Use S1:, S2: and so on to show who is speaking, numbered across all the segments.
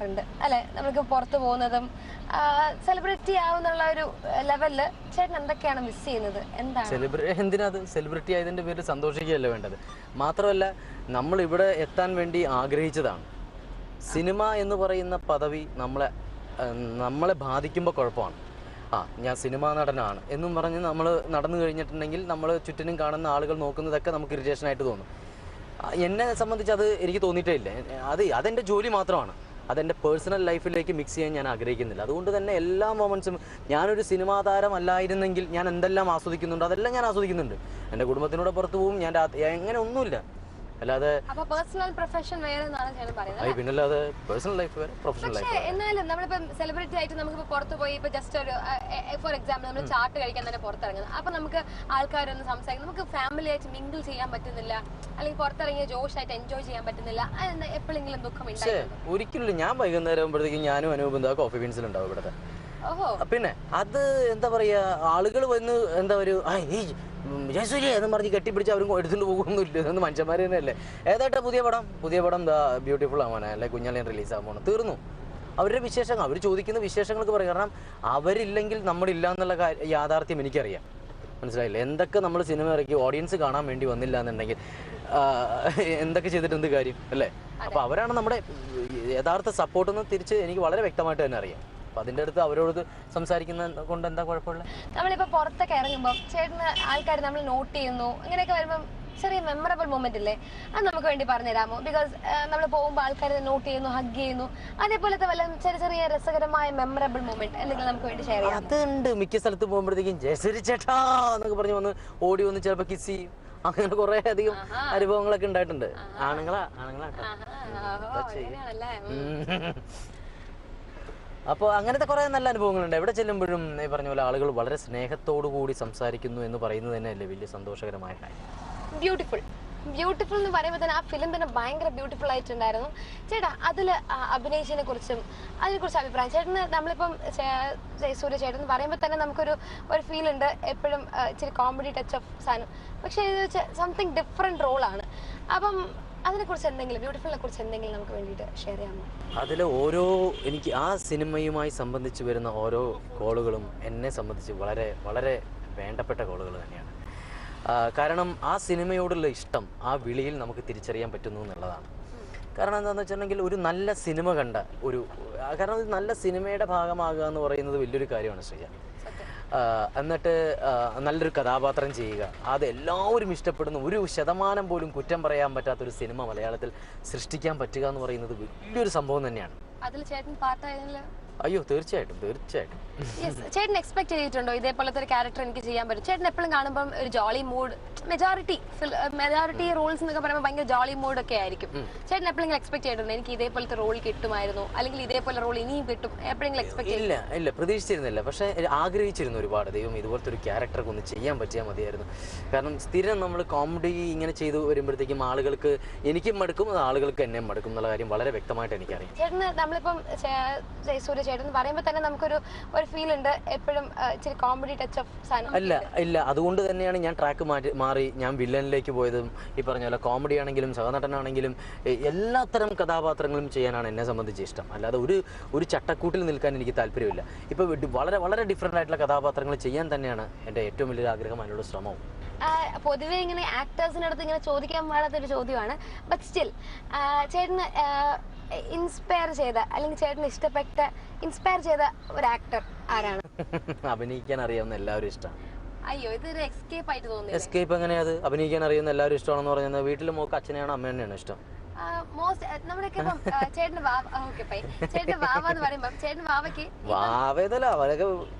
S1: ഉണ്ട് അല്ലെ നമുക്ക് പുറത്തു പോകുന്നതും സെലിബ്രിറ്റി ആവുന്നുള്ള ഒരു ലെവലില് ചേട്ടൻ എന്തൊക്കെയാണ് മിസ് ചെയ്യുന്നത്? എന്താണ്
S2: എന്തിനാത് സെലിബ്രിറ്റി ആയതിൻ്റെ പേരിൽ സന്തോഷിക്കുകയല്ല വേണ്ടത്. മാത്രമല്ല നമ്മൾ ഇവിടെ എത്താൻ വേണ്ടി ആഗ്രഹിച്ചതാണ്. സിനിമ എന്ന് പറയുന്ന പദവി നമ്മളെ ബാധിക്കുമ്പോൾ കുഴപ്പമാണ്. ഞാൻ സിനിമാ നടനാണ് എന്നും പറഞ്ഞ് നമ്മൾ നടന്നു കഴിഞ്ഞിട്ടുണ്ടെങ്കിൽ നമ്മൾ ചുറ്റിനും കാണുന്ന ആളുകൾ നോക്കുന്നതൊക്കെ നമുക്ക് ഇറിറ്റേഷനായിട്ട് തോന്നും. എന്നെ സംബന്ധിച്ച് അത് എനിക്ക് തോന്നിയിട്ടേ ഇല്ല. അതെൻ്റെ ജോലി മാത്രമാണ്. അതെൻ്റെ പേഴ്സണൽ ലൈഫിലേക്ക് മിക്സ് ചെയ്യാൻ ഞാൻ ആഗ്രഹിക്കുന്നില്ല. അതുകൊണ്ട് തന്നെ എല്ലാ മൊമെൻറ്റ്സും ഞാനൊരു സിനിമാ താരമല്ലായിരുന്നെങ്കിൽ ഞാൻ എന്തെല്ലാം ആസ്വദിക്കുന്നുണ്ടോ അതെല്ലാം ഞാൻ ആസ്വദിക്കുന്നുണ്ട്. എൻ്റെ കുടുംബത്തിനോട് പുറത്ത് പോവും, ഞാൻ അങ്ങനെ ഒന്നുമില്ല. അല്ലാതെ
S1: പേഴ്സണൽ പ്രൊഫഷൻ വേറെ
S2: പിന്നല്ലാതെ പേഴ്സണൽ ലൈഫ് വേറെ പ്രൊഫഷണൽ ലൈഫ്.
S1: എന്നാലും നമ്മളിപ്പോ സെലിബ്രിറ്റി ആയിട്ട് നമുക്ക് പുറത്ത് പോയി ഇപ്പൊ ജസ്റ്റ് ഒരു ഫോർ എക്സാമ്പിൾ നമ്മൾ ചാട്ട് കഴിക്കാൻ തന്നെ പുറത്തിറങ്ങുന്നത്. അപ്പൊ നമുക്ക് ആൾക്കാരൊന്ന് സംസാരിക്കും, നമുക്ക് ഫാമിലി ആയിട്ട് മിങ്കിൾ ചെയ്യാൻ പറ്റുന്നില്ല, അല്ലെങ്കിൽ പുറത്തിറങ്ങിയ ജോഷ് ആയിട്ട് എൻജോയ് ചെയ്യാൻ പറ്റുന്നില്ല. എപ്പോഴെങ്കിലും ദുഃഖം
S2: ഒരിക്കലും ഞാൻ വൈകുന്നേരം ആകുമ്പോഴത്തേക്കും ഞാനും അനുഭവം കോഫി ബീൻസിലുണ്ടാവും ഇവിടുത്തെ. പിന്നെ അത് എന്താ പറയാ, ആളുകൾ വന്ന് എന്താ ഒരു ജയസൂര്യ എന്ന് പറഞ്ഞ് കെട്ടിപ്പിടിച്ച് അവരും എടുത്തുകൊണ്ട് പോകുന്നില്ല. ഇതൊന്നും മനുഷ്യന്മാർ തന്നെയല്ലേ. ഏതായിട്ട് പുതിയ പടം എന്താ ബ്യൂട്ടിഫുൾ ആവാനാ അല്ലെ കുഞ്ഞാലിയൻ റിലീസ് ആവാൻ തീർന്നു. അവരുടെ വിശേഷങ്ങൾ അവർ ചോദിക്കുന്ന വിശേഷങ്ങൾക്ക് പറയും. കാരണം അവരില്ലെങ്കിൽ നമ്മളില്ല എന്നുള്ള യാഥാർത്ഥ്യം എനിക്കറിയാം. മനസ്സിലായില്ലേ? എന്തൊക്കെ നമ്മൾ സിനിമ ഇറക്കി ഓഡിയൻസ് കാണാൻ വേണ്ടി വന്നില്ല എന്നുണ്ടെങ്കിൽ എന്തൊക്കെ ചെയ്തിട്ട് എന്ത് കാര്യം അല്ലേ? അപ്പോൾ അവരാണ് നമ്മുടെ യഥാർത്ഥ സപ്പോർട്ടെന്ന് തിരിച്ച് എനിക്ക് വളരെ വ്യക്തമായിട്ട് തന്നെ അറിയാം. അപ്പൊ അതിന്റെ അടുത്ത് അവരോട് സംസാരിക്കുന്ന കൊണ്ട് എന്താ കുഴപ്പമില്ല?
S1: നമ്മളിപ്പോ പുറത്തൊക്കെ ഇറങ്ങുമ്പോൾ ചേട്ടന് ആൾക്കാർ നമ്മൾ നോട്ട് ചെയ്യുന്നു, അങ്ങനെയൊക്കെ വരുമ്പോൾ ചെറിയ മെമ്മറബിൾ മൊമെന്റ് ഇല്ലേ, അത് നമുക്ക് വേണ്ടി പറഞ്ഞു തരാമോ? ബിക്കോസ് നമ്മൾ പോകുമ്പോൾ ആൾക്കാർ നോട്ട് ചെയ്യുന്നു, ഹഗ് ചെയ്യുന്നു, അതേപോലത്തെ വല്ല ചെറിയ രസകരമായ മെമ്മറബിൾ മൊമെന്റ് എന്തെങ്കിലും നമുക്ക് വേണ്ടി ഷെയർ ചെയ്യാം?
S2: അതുണ്ട്. മിക്ക സ്ഥലത്ത് പോകുമ്പോഴത്തേക്കും ജയസൂര്യ ചേട്ടാ എന്നൊക്കെ പറഞ്ഞ് വന്ന് ഓടി വന്ന് ചിലപ്പോൾ കിസ് ചെയ്യും. അങ്ങനെ കുറെ അധികം അനുഭവങ്ങളൊക്കെ ഉണ്ടായിട്ടുണ്ട്. അപ്പോൾ അങ്ങനത്തെ കുറേ നല്ല അനുഭവങ്ങളുണ്ട്. എവിടെ ചെല്ലുമ്പോഴും ഈ പറഞ്ഞ പോലെ ആളുകൾ വളരെ സ്നേഹത്തോടു കൂടി സംസാരിക്കുന്നു എന്ന് പറയുന്നത് തന്നെയല്ലേ വലിയ സന്തോഷകരമായ കാര്യം.
S1: ബ്യൂട്ടിഫുൾ എന്ന് പറയുമ്പോൾ തന്നെ ആ ഫിലിം തന്നെ ഭയങ്കര ബ്യൂട്ടിഫുൾ ആയിട്ടുണ്ടായിരുന്നു. ചേട്ടാ അതിൽ അഭിനയിച്ചതിനെ കുറിച്ചും അതിനെക്കുറിച്ച് അഭിപ്രായം ചേട്ടന്? നമ്മളിപ്പം സൂര്യ ചേട്ടൻ എന്ന് പറയുമ്പോൾ തന്നെ നമുക്കൊരു ഫീൽ ഉണ്ട്, എപ്പോഴും ഇച്ചിരി കോമഡി ടച്ച് ഓഫ് സാധനം, പക്ഷേ ഇത് സംതിങ് ഡിഫറെൻറ്റ് റോളാണ്. അപ്പം അതിനെക്കുറിച്ച് എന്തെങ്കിലും ബ്യൂട്ടിഫുളിനെ കുറിച്ച് എന്തെങ്കിലും നമുക്ക് വേണ്ടിയിട്ട് ഷെയർ ചെയ്യാമോ?
S2: അതിൽ എനിക്ക് ആ സിനിമയുമായി സംബന്ധിച്ച് വരുന്ന ഓരോ കോളുകളും എന്നെ സംബന്ധിച്ച് വളരെ വളരെ വേണ്ടപ്പെട്ട കോളുകൾ തന്നെയാണ്. കാരണം ആ സിനിമയോടുള്ള ഇഷ്ടം ആ വിളിയിൽ നമുക്ക് തിരിച്ചറിയാൻ പറ്റുന്നു എന്നുള്ളതാണ്. കാരണം എന്താണെന്ന് വെച്ചിട്ടുണ്ടെങ്കിൽ ഒരു നല്ല സിനിമ കണ്ട കാരണം ഒരു നല്ല സിനിമയുടെ ഭാഗമാകുക എന്ന് പറയുന്നത് വലിയൊരു കാര്യമാണ് ശ്രീയ. എന്നിട്ട് നല്ലൊരു കഥാപാത്രം ചെയ്യുക, അത് എല്ലാവരും ഇഷ്ടപ്പെടുന്ന 1% പോലും കുറ്റം പറയാൻ പറ്റാത്തൊരു സിനിമ മലയാളത്തിൽ സൃഷ്ടിക്കാൻ പറ്റുക എന്ന് പറയുന്നത് വലിയൊരു സംഭവം തന്നെയാണ്.
S1: അതിൽ ചേട്ടൻ പാർട്ടായതിൽ
S2: അയ്യോ തീർച്ചയായിട്ടും.
S1: ചേട്ടൻ എക്സ്പെക്ട് ചെയ്തിട്ടുണ്ടോ ഇതേപോലത്തെ ഒരു ക്യാരക്ടർ എനിക്ക് ചെയ്യാൻ പറ്റും? ചേട്ടൻ എപ്പോഴും കാണുമ്പോൾ ഒരു ജോളി മൂഡ്, മെജോറിറ്റി റോൾസ് എന്നൊക്കെ പറയുമ്പോൾ ഭയങ്കര ജോളി മൂഡ് ഒക്കെ ആയിരിക്കും. ചേട്ടൻ എപ്പോഴെങ്കിലും എക്സ്പെക്ട് ചെയ്തിട്ടുണ്ടോ എനിക്ക് ഇതേപോലത്തെ റോൾ കിട്ടുമായിരുന്നു, അല്ലെങ്കിൽ ഇതേപോലെ റോൾ ഇനിയും കിട്ടും? എപ്പോഴെങ്കിലും എക്സ്പെക്ട്
S2: ഇല്ല പ്രതീക്ഷിച്ചിരുന്നില്ല. പക്ഷെ ആഗ്രഹിച്ചിരുന്നു ഒരുപാട്. ദൈവം ഇതുപോലത്തെ ഒരു ക്യാരക്ടറൊക്കെ ഒന്ന് ചെയ്യാൻ പറ്റിയാൽ മതിയായിരുന്നു. കാരണം സ്ഥിരം നമ്മൾ കോമഡി ഇങ്ങനെ ചെയ്തു വരുമ്പോഴത്തേക്കും ആളുകൾക്ക് എനിക്കും മടുക്കും, അത് ആളുകൾക്ക് എന്നെ മടുക്കും എന്നുള്ള കാര്യം വളരെ വ്യക്തമായിട്ട് എനിക്കറിയാം.
S1: ചേട്ടന് നമ്മളിപ്പം സൂര്യ ചേട്ടൻ പറയുമ്പോൾ തന്നെ നമുക്കൊരു ഫീൽ ഉണ്ട്, എപ്പോഴും ഇച്ചിരി കോമഡി ടച്ച് ഓഫ് സാധനം
S2: ഇല്ല. അതുകൊണ്ട് തന്നെയാണ് ഞാൻ ട്രാക്ക് മാറി ഞാൻ വില്ലനിലേക്ക് പോയതും. ഈ പറഞ്ഞ പോലെ കോമഡി ആണെങ്കിലും സഹനടനാണെങ്കിലും എല്ലാത്തരം കഥാപാത്രങ്ങളും ചെയ്യാനാണ് എന്നെ സംബന്ധിച്ച് ഇഷ്ടം. അല്ലാതെ ഒരു ചട്ടക്കൂട്ടിൽ നിൽക്കാൻ എനിക്ക് താല്പര്യമില്ല. ഇപ്പോൾ വളരെ വളരെ ഡിഫറെൻ്റ് ആയിട്ടുള്ള കഥാപാത്രങ്ങൾ ചെയ്യാൻ തന്നെയാണ് എൻ്റെ ഏറ്റവും വലിയൊരു ആഗ്രഹം, അതിനുള്ള ശ്രമവും.
S1: പൊതുവെ ഇങ്ങനെ ആക്ടേഴ്സിനടുത്ത് ഇങ്ങനെ ചോദിക്കാൻ പാടാത്തൊരു ചോദ്യമാണ്. ബട്ട് സ്റ്റിൽ ചേട്ടന് ഇൻസ്പയർ ചെയ്ത അല്ലെങ്കിൽ ചേട്ടന് ഇൻസ്പയർ ചെയ്ത ഒരു ആക്ടർ ആരാണ്?
S2: അഭിനയിക്കാൻ അറിയാവുന്ന എല്ലാവരും ഇഷ്ടമാണ്.
S1: അയ്യോ, ഇതൊരു എസ്കേപ്പ് ആയിട്ട് തോന്നി.
S2: എസ്കേപ്പ് എങ്ങനെയത്? അഭിനയിക്കാൻ അറിയുന്ന എല്ലാവരും ഇഷ്ടമാണെന്ന് പറയുന്നത് വീട്ടിൽ മോക്ക് അച്ഛനെയാണോ അമ്മ തന്നെയാണ് ഇഷ്ടം?
S1: നമ്മുടെയൊക്കെ ചേട്ടന് വാവ എന്ന് പറയുമ്പോ ചേട്ടന് വാവയ്ക്ക്
S2: അവരൊക്കെ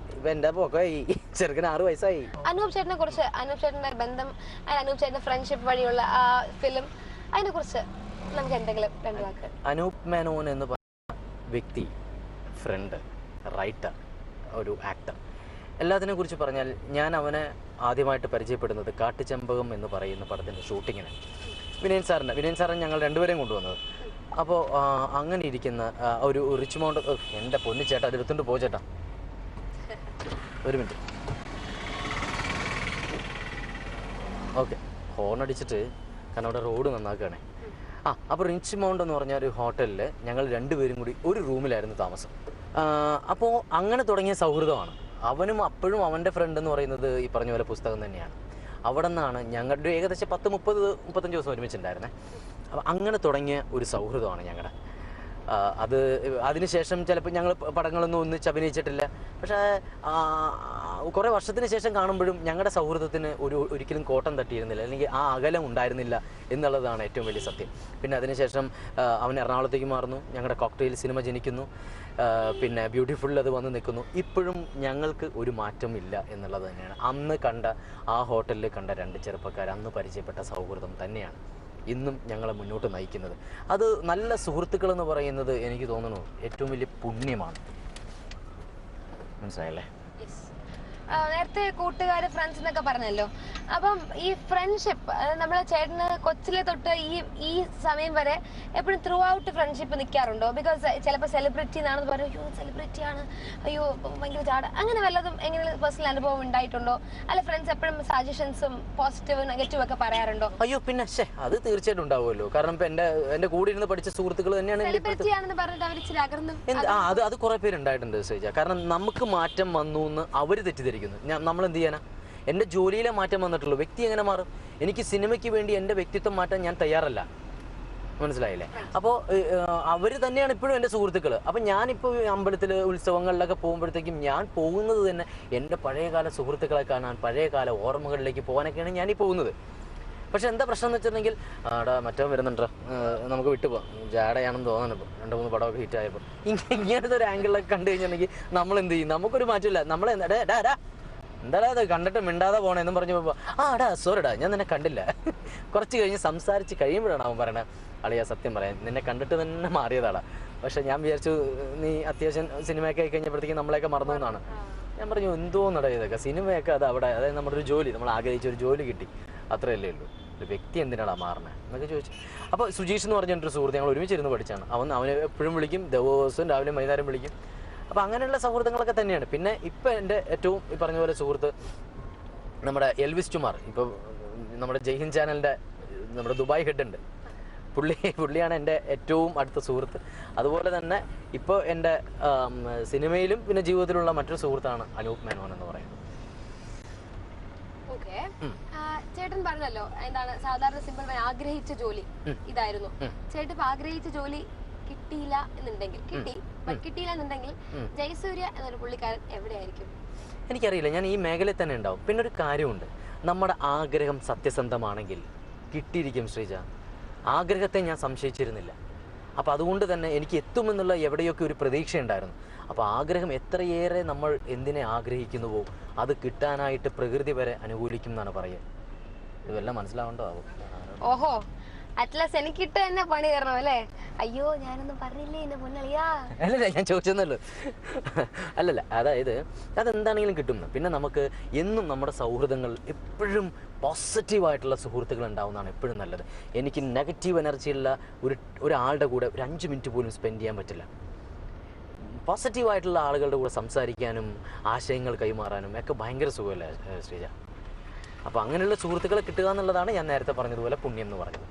S2: എന്റെ പോക്കായി ചെറുക്കന് 6 വയസ്സായി.
S1: അനൂപ് ചേട്ടനെ കുറിച്ച്, അനൂപ് ചേട്ടന്റെ ബന്ധം, അനൂപ് ചേട്ടന്റെ ഫ്രണ്ട്ഷിപ്പ് വഴിയുള്ള ആ ഫിലിം, അതിനെ കുറിച്ച് നമുക്ക് എന്തെങ്കിലും 2 വാക്ക്?
S2: അനൂപ് മേനോൻ എന്ന് പറയുന്ന വ്യക്തി, ഫ്രണ്ട്, റൈറ്റർ, ഒരു ആക്ടർ, എല്ലാത്തിനെ കുറിച്ച് പറഞ്ഞാൽ ഞാൻ അവനെ ആദ്യമായിട്ട് പരിചയപ്പെടുന്നത് കാട്ടുചെമ്പകം എന്ന് പറയുന്ന പടത്തിൻ്റെ ഷൂട്ടിങ്ങിന് വിനയൻ സാറിനെ ഞങ്ങൾ 2 പേരെയും കൊണ്ടുവന്നത്. അപ്പോൾ അങ്ങനെ ഇരിക്കുന്ന ഒരു റിച്ച്മൗണ്ട്, എൻ്റെ പൊന്നു ചേട്ടാ അത് എടുത്തുകൊണ്ട് പോ ചേട്ടാ, ഒരു മിനിറ്റ്. ഓക്കെ, ഹോൺ അടിച്ചിട്ട് കാരണം അവിടെ റോഡ് നന്നാക്കുകയാണേ. അപ്പോൾ റിച്ച് മൗണ്ട് എന്ന് പറഞ്ഞ ഒരു ഹോട്ടലിൽ ഞങ്ങൾ രണ്ടുപേരും കൂടി ഒരു റൂമിലായിരുന്നു താമസം. അപ്പോൾ അങ്ങനെ തുടങ്ങിയ സൗഹൃദമാണ്. അവനും അപ്പോഴും അവൻ്റെ ഫ്രണ്ട് എന്ന് പറയുന്നത് ഈ പറഞ്ഞ പോലെ പുസ്തകം തന്നെയാണ്. അവിടെ നിന്നാണ് ഞങ്ങളുടെ ഏകദേശം 30-35 ദിവസം ഒരുമിച്ചുണ്ടായിരുന്നേ. അപ്പോൾ അങ്ങനെ തുടങ്ങിയ ഒരു സൗഹൃദമാണ് ഞങ്ങളുടെ. അത് അതിനുശേഷം ചിലപ്പോൾ ഞങ്ങൾ പടങ്ങളൊന്നും ഒന്നിച്ച് അഭിനയിച്ചിട്ടില്ല. പക്ഷേ കുറേ വർഷത്തിന് ശേഷം കാണുമ്പോഴും ഞങ്ങളുടെ സൗഹൃദത്തിന് ഒരിക്കലും കോട്ടം തട്ടിയിരുന്നില്ല, അല്ലെങ്കിൽ ആ അകലം ഉണ്ടായിരുന്നില്ല എന്നുള്ളതാണ് ഏറ്റവും വലിയ സത്യം. പിന്നെ അതിനുശേഷം അവൻ എറണാകുളത്തേക്ക് മാറുന്നു, ഞങ്ങളുടെ കോക്ടെയിൽ സിനിമ ജനിക്കുന്നു, പിന്നെ ബ്യൂട്ടിഫുൾ അത് വന്ന് നിൽക്കുന്നു. ഇപ്പോഴും ഞങ്ങൾക്ക് ഒരു മാറ്റം ഇല്ല എന്നുള്ളത് തന്നെയാണ്. അന്ന് കണ്ട ആ ഹോട്ടലിൽ കണ്ട 2 ചെറുപ്പക്കാർ, അന്ന് പരിചയപ്പെട്ട സൗഹൃദം തന്നെയാണ് ഇന്നും ഞങ്ങളെ മുന്നോട്ട് നയിക്കുന്നത്. അത് നല്ല സുഹൃത്തുക്കളെന്ന് പറയുന്നത് എനിക്ക് തോന്നുന്നു ഏറ്റവും വലിയ പുണ്യമാണ്. മനസ്സിലായല്ലേ?
S1: നേരത്തെ കൂട്ടുകാര് ഫ്രണ്ട്സ് എന്നൊക്കെ പറഞ്ഞല്ലോ. അപ്പം ഈ ഫ്രണ്ട്ഷിപ്പ് നമ്മളെ ചേട്ടന് കൊച്ചിലെ തൊട്ട് ഈ സമയം വരെ എപ്പോഴും ത്രൂ ഔട്ട് ഫ്രണ്ട്ഷിപ്പ് നിൽക്കാറുണ്ടോ? ബിക്കോസ് ചിലപ്പോൾ സെലിബ്രിറ്റി എന്നാണെന്ന് പറയും, അയ്യോ സെലിബ്രിറ്റി ആണ്, അയ്യോ ഭയങ്കര ചാട, അങ്ങനെ വല്ലതും എങ്ങനെ പേഴ്സണൽ അനുഭവം ഉണ്ടായിട്ടുണ്ടോ? അല്ല ഫ്രണ്ട്സ് എപ്പോഴും സജഷൻസും പോസിറ്റീവും നെഗറ്റീവും ഒക്കെ പറയാറുണ്ടോ?
S2: അയ്യോ പിന്നെ അത് തീർച്ചയായിട്ടും ഉണ്ടാവുമല്ലോ. കാരണം ഇപ്പൊ എന്റെ കൂടെ ഇരുന്ന് പഠിച്ച സുഹൃത്തുക്കൾ തന്നെയാണ്
S1: സെലിബ്രിറ്റി ആണെന്ന് പറഞ്ഞിട്ട് അവർ ഇച്ചിരി അകർന്നു.
S2: അത് കുറെ പേരുണ്ടായിട്ടുണ്ട് ശ്രീജ. കാരണം നമുക്ക് മാറ്റം വന്നു എന്ന് അവര് തെറ്റിദ്ധരിക്കും. നമ്മൾ എന്ത് ചെയ്യാനാ? എൻ്റെ ജോലിയിലെ മാറ്റം വന്നിട്ടുള്ളൂ, വ്യക്തി എങ്ങനെ മാറും? എനിക്ക് സിനിമയ്ക്ക് വേണ്ടി എൻ്റെ വ്യക്തിത്വം മാറ്റാൻ ഞാൻ തയ്യാറല്ല. മനസ്സിലായില്ലേ? അപ്പോൾ അവർ തന്നെയാണ് ഇപ്പോഴും എൻ്റെ സുഹൃത്തുക്കൾ. അപ്പം ഞാനിപ്പോൾ അമ്പലത്തിൽ ഉത്സവങ്ങളിലൊക്കെ പോകുമ്പോഴത്തേക്കും ഞാൻ പോകുന്നത് തന്നെ എൻ്റെ പഴയകാല സുഹൃത്തുക്കളെ കാണാൻ, പഴയകാല ഓർമ്മകളിലേക്ക് പോകാനൊക്കെയാണ് ഞാനീ പോകുന്നത്. പക്ഷെ എന്താ പ്രശ്നം എന്ന് വെച്ചിട്ടുണ്ടെങ്കിൽ, മറ്റോ വരുന്നുണ്ടോ, നമുക്ക് വിട്ടുപോകാം, ജാടയാണെന്ന് തോന്നുന്നു. 2-3 പടമൊക്കെ ഹിറ്റായപ്പോൾ ഇങ്ങനത്തെ ഒരു ആംഗിളിലൊക്കെ കണ്ടു കഴിഞ്ഞിട്ടുണ്ടെങ്കിൽ നമ്മൾ എന്ത് ചെയ്യും? നമുക്കൊരു മാറ്റമില്ല. നമ്മൾ എന്തായാലും അത് കണ്ടിട്ട് മിണ്ടാതെ പോകണമെന്നും പറഞ്ഞു പോകുമ്പോൾ സോറിടാ ഞാൻ നിന്നെ കണ്ടില്ല. കുറച്ച് കഴിഞ്ഞ് സംസാരിച്ച് കഴിയുമ്പോഴാണ് അവൻ പറയണത്, അളിയാ സത്യം പറയാൻ നിന്നെ കണ്ടിട്ട് തന്നെ മാറിയതാടാ, പക്ഷെ ഞാൻ വിചാരിച്ചു നീ അത്യാവശ്യം സിനിമയൊക്കെ ആയി കഴിഞ്ഞപ്പോഴത്തേക്കും നമ്മളെയൊക്കെ മറന്നു എന്നാണ്. ഞാൻ പറഞ്ഞു എന്തോന്നടാ ഇതൊക്കെ, സിനിമയൊക്കെ അത് അവിടെ, അതായത് നമ്മുടെ ഒരു ജോലി, നമ്മൾ ആഗ്രഹിച്ച ഒരു ജോലി കിട്ടി, അത്രയല്ലേ ഉള്ളൂ, ഒരു വ്യക്തി എന്തിനാടാ മാറണേ എന്നൊക്കെ ചോദിച്ചു. അപ്പോൾ സുജീഷ് എന്ന് പറഞ്ഞൊരു സുഹൃത്ത്, ഞങ്ങൾ ഒരുമിച്ചിരുന്ന് പഠിച്ചാണ്. അവനെ എപ്പോഴും വിളിക്കും, ദിവസവും രാവിലെ വൈകുന്നേരം വിളിക്കും. അപ്പോൾ അങ്ങനെയുള്ള സൗഹൃദങ്ങളൊക്കെ തന്നെയാണ്. പിന്നെ ഇപ്പം എൻ്റെ ഏറ്റവും ഈ പറഞ്ഞ പോലെ സുഹൃത്ത് നമ്മുടെ എൽവിസ് കുമാർ, ഇപ്പോൾ നമ്മുടെ ജയ്ഹിന്ദ് ചാനലിൻ്റെ നമ്മുടെ ദുബായ് ഹെഡ് ഉണ്ട്, പുള്ളിയാണ് എൻ്റെ ഏറ്റവും അടുത്ത സുഹൃത്ത്. അതുപോലെ തന്നെ ഇപ്പോൾ എൻ്റെ സിനിമയിലും പിന്നെ ജീവിതത്തിലുള്ള മറ്റൊരു സുഹൃത്താണ് അനൂപ് മേനോൻ എന്ന് പറയുന്നത്.
S1: ചേട്ടൻ പറഞ്ഞല്ലോ എന്താണ് സാധാരണ സിമ്പിൾ ആഗ്രഹിച്ച ജോലി ഇതായിരുന്നു. ചേട്ടൻ ഇപ്പൊ ആഗ്രഹിച്ച ജോലി കിട്ടിയില്ല എന്നുണ്ടെങ്കിൽ, കിട്ടിയില്ല എന്നുണ്ടെങ്കിൽ ജയസൂര്യ എന്നൊരു പുള്ളിക്കാരൻ എവിടെയായിരിക്കും?
S2: എനിക്കറിയില്ല, ഞാൻ ഈ മേഖലയിൽ തന്നെ ഉണ്ടാവും. പിന്നെ ഒരു കാര്യമുണ്ട്, നമ്മുടെ ആഗ്രഹം സത്യസന്ധമാണെങ്കിൽ കിട്ടിയിരിക്കും ശ്രീജ. ആഗ്രഹത്തെ ഞാൻ സംശയിച്ചിരുന്നില്ല. അപ്പോൾ അതുകൊണ്ട് തന്നെ എനിക്ക് എത്തുമെന്നുള്ള എവിടെയൊക്കെ ഒരു പ്രതീക്ഷ ഉണ്ടായിരുന്നു. അപ്പോൾ ആഗ്രഹം എത്രയേറെ നമ്മൾ എന്തിനെ ആഗ്രഹിക്കുന്നുവോ അത് കിട്ടാനായിട്ട് പ്രകൃതി വരെ അനുകൂലിക്കും എന്നാണ് പറയുക. ഇതെല്ലാം മനസ്സിലാവേണ്ടതാവും.
S1: ഓഹോ, അറ്റ്ലസ് എനിക്കിട്ട് തന്നെ പണി തരണം അല്ലേ? അയ്യോ ഞാനൊന്നും പറഞ്ഞില്ലേ എന്നെ പൊന്നളിയാ.
S2: അല്ലല്ല, ഞാൻ ചോദിച്ചെന്നല്ലോ. അല്ലല്ല, അതായത് അതെന്താണെങ്കിലും കിട്ടും. പിന്നെ നമുക്ക് എന്നും നമ്മുടെ സൗഹൃദങ്ങൾ എപ്പോഴും പോസിറ്റീവായിട്ടുള്ള സുഹൃത്തുക്കൾ ഉണ്ടാവുന്നതാണ് എപ്പോഴും നല്ലത്. എനിക്ക് നെഗറ്റീവ് എനർജിയുള്ള ഒരാളുടെ കൂടെ ഒരു 5 മിനിറ്റ് പോലും സ്പെൻഡ് ചെയ്യാൻ പറ്റില്ല. പോസിറ്റീവായിട്ടുള്ള ആളുകളുടെ കൂടെ സംസാരിക്കാനും ആശയങ്ങൾ കൈമാറാനും ഒക്കെ ഭയങ്കര സുഖമല്ലേ ശ്രീജ? അപ്പോൾ അങ്ങനെയുള്ള സുഹൃത്തുക്കളെ കിട്ടുക എന്നുള്ളതാണ് ഞാൻ നേരത്തെ പറഞ്ഞതുപോലെ പുണ്യം എന്ന് പറഞ്ഞത്.